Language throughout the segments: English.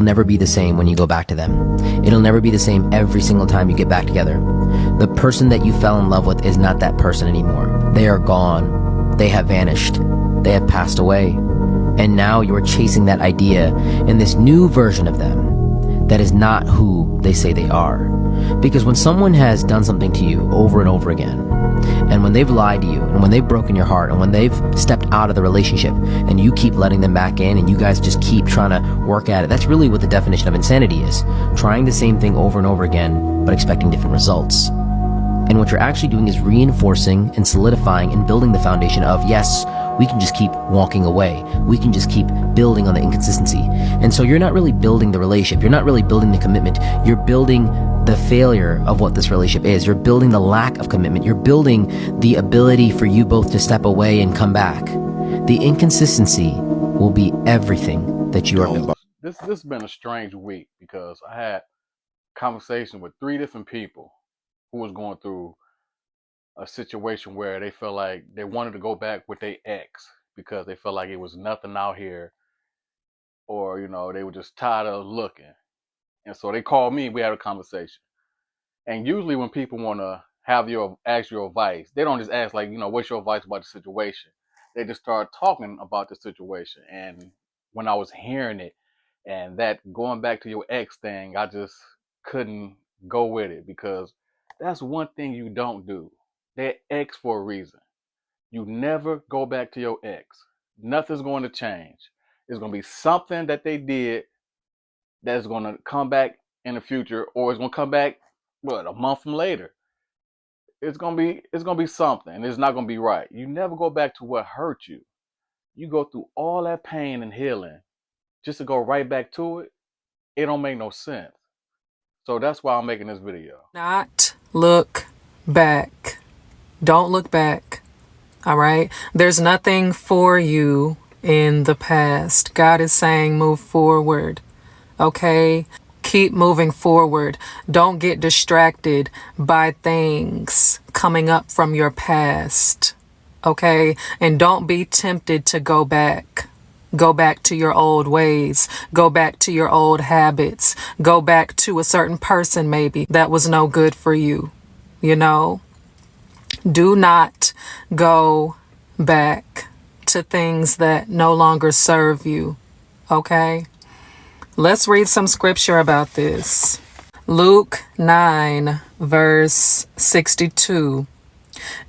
never be the same when you go back to them. It'll never be the same every single time you get back together. The person that you fell in love with is not that person anymore. They are gone. They have vanished. They have passed away. And now you're chasing that idea in this new version of them that is not who they say they are. Because when someone has done something to you over and over again, and when they've lied to you, and when they've broken your heart, and when they've stepped out of the relationship, and you keep letting them back in, and you guys just keep trying to work at it, that's really what the definition of insanity is. Trying the same thing over and over again, but expecting different results. And what you're actually doing is reinforcing and solidifying and building the foundation of, yes, we can just keep walking away. We can just keep building on the inconsistency. And so you're not really building the relationship. You're not really building the commitment. You're building the failure of what this relationship is. You're building the lack of commitment. You're building the ability for you both to step away and come back. The inconsistency will be everything that you are building. This has been a strange week because I had conversation with 3 different people who was going through a situation where they felt like they wanted to go back with their ex because they felt like it was nothing out here, or they were just tired of looking. And so they called me, we had a conversation. And usually when people want to ask your advice, they don't just ask like, what's your advice about the situation? They just start talking about the situation. And when I was hearing it and that going back to your ex thing, I just couldn't go with it, because that's one thing you don't do. They're ex for a reason. You never go back to your ex. Nothing's going to change. It's going to be something that they did that's going to come back in the future, or it's going to come back a month from later. It's going to be something. It's not going to be right. You never go back to what hurt you. You go through all that pain and healing just to go right back to it. It don't make no sense. So that's why I'm making this video. Not look back. Don't look back. All right. There's nothing for you in the past. God is saying move forward. Okay. Keep moving forward. Don't get distracted by things coming up from your past. Okay. And don't be tempted to go back. Go back to your old ways. Go back to your old habits. Go back to a certain person maybe that was no good for you. Do not go back to things that no longer serve you. Okay? Let's read some scripture about this. Luke 9, verse 62.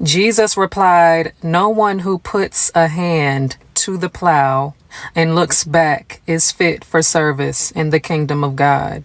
Jesus replied, "No one who puts a hand to the plow and looks back is fit for service in the kingdom of God."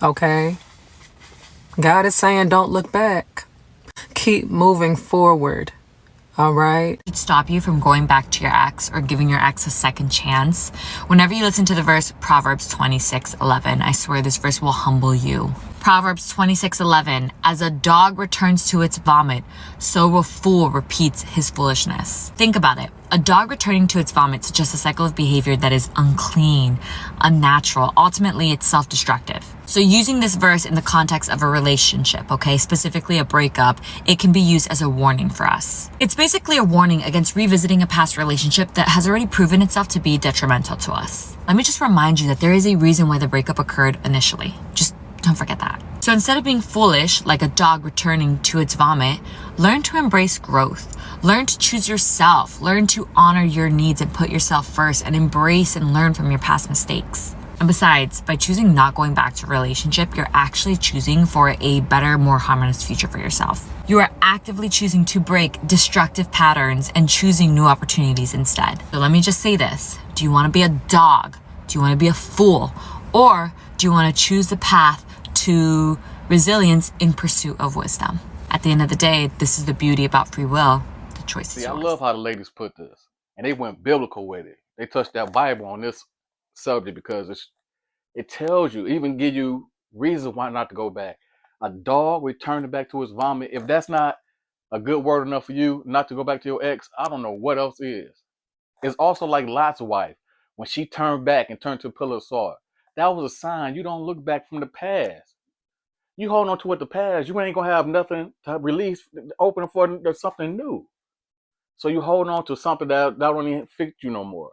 Okay? God is saying don't look back. Keep moving forward. All right? It stop you from going back to your ex or giving your ex a second chance. Whenever you listen to the verse Proverbs 26:11, I swear this verse will humble you. Proverbs 26:11, as a dog returns to its vomit, so a fool repeats his foolishness. Think about it. A dog returning to its vomit suggests a cycle of behavior that is unclean, unnatural. Ultimately, it's self-destructive. So using this verse in the context of a relationship, okay, specifically a breakup, it can be used as a warning for us. It's basically a warning against revisiting a past relationship that has already proven itself to be detrimental to us. Let me just remind you that there is a reason why the breakup occurred initially. Just don't forget that. So instead of being foolish, like a dog returning to its vomit, learn to embrace growth. Learn to choose yourself. Learn to honor your needs and put yourself first, and embrace and learn from your past mistakes. And besides, by choosing not going back to a relationship, you're actually choosing for a better, more harmonious future for yourself. You are actively choosing to break destructive patterns and choosing new opportunities instead. So let me just say this. Do you want to be a dog? Do you want to be a fool? Or do you want to choose the path to resilience in pursuit of wisdom? At the end of the day, this is the beauty about free will. The choice is yours. I love how the ladies put this, and they went biblical with it. They touched that Bible on this subject because it tells you, even give you reasons why not to go back. A dog returning back to his vomit. If that's not a good word enough for you not to go back to your ex, I don't know what else is. It's also like Lot's wife, when she turned back and turned to a pillar of salt. That was a sign you don't look back from the past. You hold on to what the past, you ain't gonna have nothing to release, open for something new. So you hold on to something that don't even fit you no more.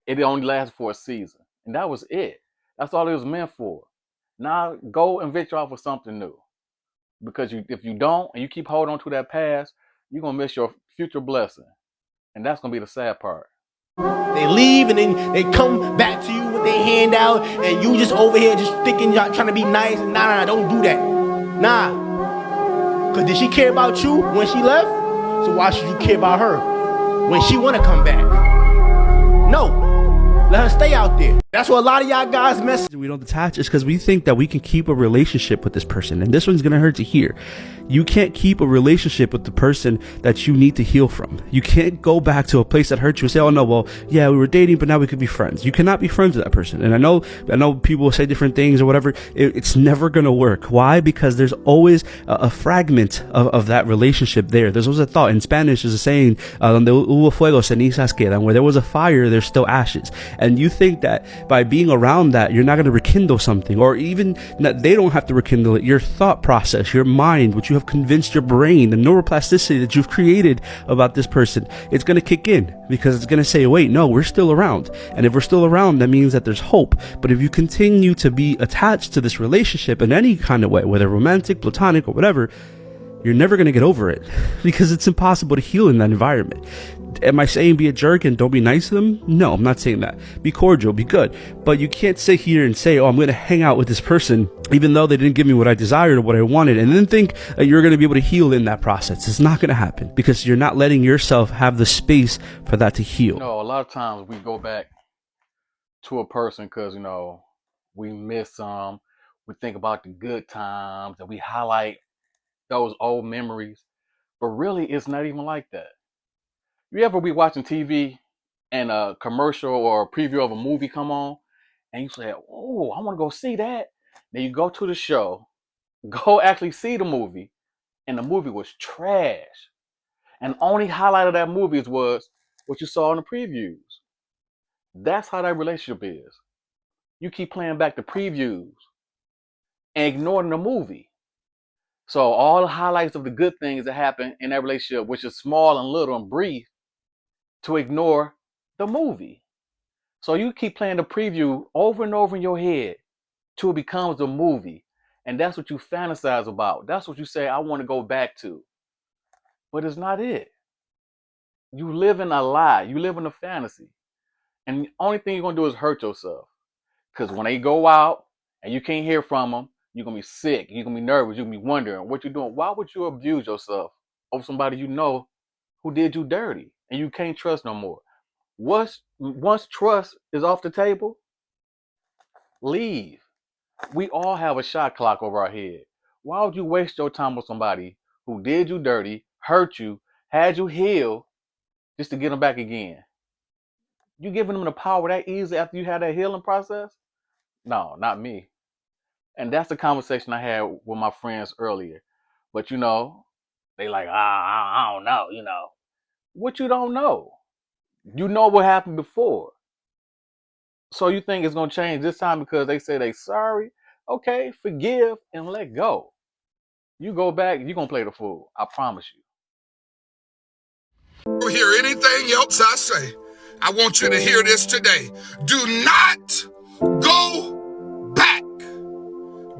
It only lasts for a season, and that was it. That's all it was meant for. Now go and venture off with something new. Because if you don't and you keep holding on to that past, you're gonna miss your future blessing. And that's gonna be the sad part. They leave and then they come back to you with their hand out, and you just over here just thinking y'all trying to be nice. Nah, don't do that. Nah. Cause did she care about you when she left? So why should you care about her when she wanna come back? No. Let her stay out there. That's what a lot of y'all guys mess. We don't detach is because we think that we can keep a relationship with this person. And this one's going to hurt to hear. You can't keep a relationship with the person that you need to heal from. You can't go back to a place that hurt you and say, oh no, well, yeah, we were dating, but now we could be friends. You cannot be friends with that person. And I know people will say different things or whatever. It's never going to work. Why? Because there's always a fragment of that relationship there. There's always a thought. In Spanish, there's a saying, donde hubo fuego, cenizas quedan. Where there was a fire, there's still ashes. And you think that by being around that, you're not going to rekindle something, or even that they don't have to rekindle it. Your thought process, your mind, what you have convinced your brain, the neuroplasticity that you've created about this person, it's going to kick in because it's going to say, wait, no, we're still around. And if we're still around, that means that there's hope. But if you continue to be attached to this relationship in any kind of way, whether romantic, platonic, or whatever, you're never going to get over it because it's impossible to heal in that environment. Am I saying be a jerk and don't be nice to them? No, I'm not saying that. Be cordial, be good. But you can't sit here and say, oh, I'm going to hang out with this person even though they didn't give me what I desired or what I wanted, and then think that you're going to be able to heal in that process. It's not going to happen because you're not letting yourself have the space for that to heal. You know, a lot of times we go back to a person because, you know, we miss them. We think about the good times and we highlight those old memories. But really, it's not even like that. You ever be watching TV and a commercial or a preview of a movie come on and you say, oh, I want to go see that. Then you go to the show, go actually see the movie, and the movie was trash. And the only highlight of that movie was what you saw in the previews. That's how that relationship is. You keep playing back the previews and ignoring the movie. So all the highlights of the good things that happen in that relationship, which is small and little and brief, to ignore the movie. So you keep playing the preview over and over in your head till it becomes a movie. And that's what you fantasize about. That's what you say, I want to go back to. But it's not it. You live in a lie. You live in a fantasy. And the only thing you're going to do is hurt yourself. Because when they go out and you can't hear from them, you're going to be sick. You're going to be nervous. You're going to be wondering what you're doing. Why would you abuse yourself over somebody you know who did you dirty and you can't trust no more? Once trust is off the table, leave. We all have a shot clock over our head. Why would you waste your time with somebody who did you dirty, hurt you, had you heal, just to get them back again? You giving them the power that easy after you had that healing process? No, not me. And that's the conversation I had with my friends earlier. But, you know, they like, I don't know, you know. What you don't know? You know what happened before. So you think it's going to change this time because they say they sorry? Okay, forgive and let go. You go back, you're going to play the fool. I promise you. You hear anything else I say, I want you to hear this today. Do not go back.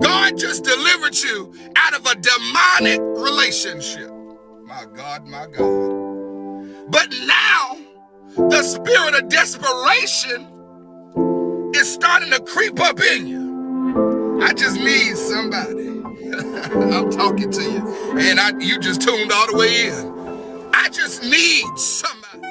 God just delivered you out of a demonic relationship. My God, my God. But now, the spirit of desperation is starting to creep up in you. I just need somebody. I'm talking to you. And you just tuned all the way in. I just need somebody.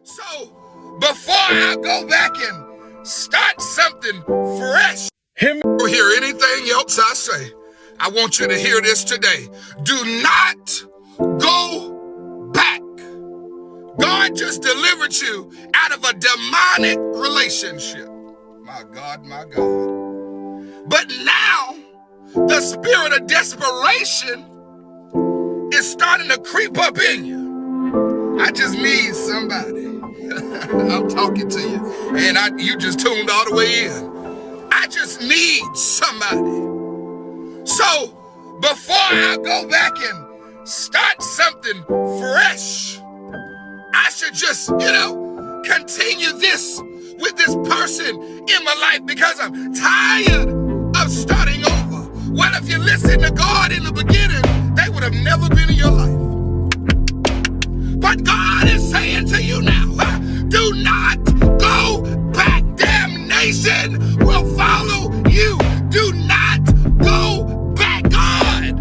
So, before I go back and start something fresh, you hear anything else I say, I want you to hear this today. Do not go back. God just delivered you out of a demonic relationship. My God, my God. But now, the spirit of desperation is starting to creep up in you. I just need somebody. I'm talking to you. And you just tuned all the way in. I just need somebody. So, before I go back and start something fresh, I should just, continue this with this person in my life because I'm tired of starting over. Well, if you listen to God in the beginning, they would have never been in your life. But God is saying to you now, do not go back. Damnation will follow you. Do not go back. God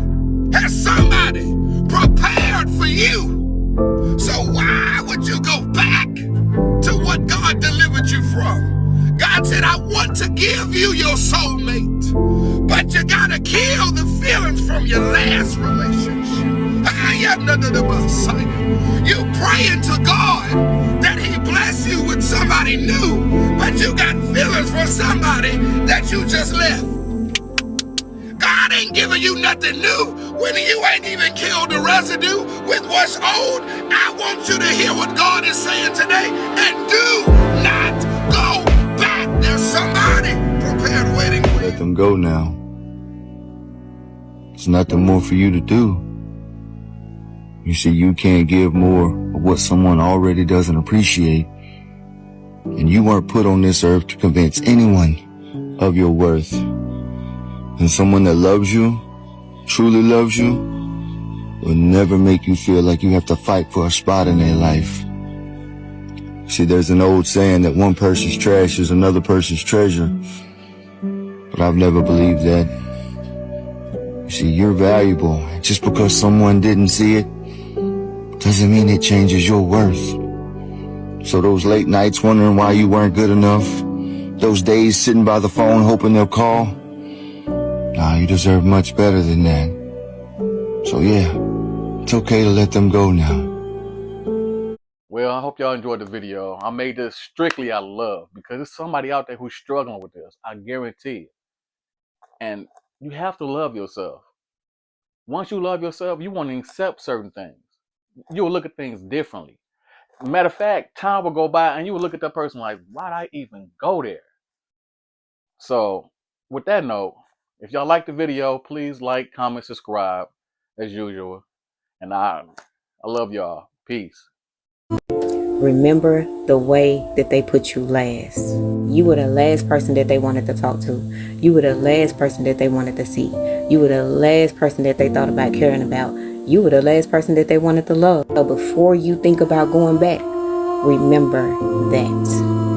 has somebody prepared for you. So why would you go back to what God delivered you from? God said, I want to give you your soulmate, but you gotta kill the feelings from your last relationship. You praying to God that he bless you with somebody new, but you got feelings for somebody that you just left. God ain't giving you nothing new when you ain't even killed the residue with what's old. I want you to hear what God is saying today, and do not go back. There's somebody prepared waiting for you. Let them go now. There's nothing more for you to do. You see, you can't give more of what someone already doesn't appreciate. And you weren't put on this earth to convince anyone of your worth. And someone that loves you, truly loves you, will never make you feel like you have to fight for a spot in their life. See, there's an old saying that one person's trash is another person's treasure. But I've never believed that. You see, you're valuable. Just because someone didn't see it, doesn't mean it changes your worth. So those late nights wondering why you weren't good enough, those days sitting by the phone hoping they'll call, nah, you deserve much better than that. So yeah, it's okay to let them go now. Well, I hope y'all enjoyed the video. I made this strictly out of love because there's somebody out there who's struggling with this. I guarantee it. And you have to love yourself. Once you love yourself, you want to accept certain things. You'll look at things differently. Matter of fact, time will go by and you will look at that person like, why'd I even go there? So with that note, if y'all like the video, please like, comment, subscribe as usual. And I love y'all. Peace. Remember the way that they put you last. You were the last person that they wanted to talk to. You were the last person that they wanted to see. You were the last person that they thought about caring about. You were the last person that they wanted to love. So before you think about going back, remember that.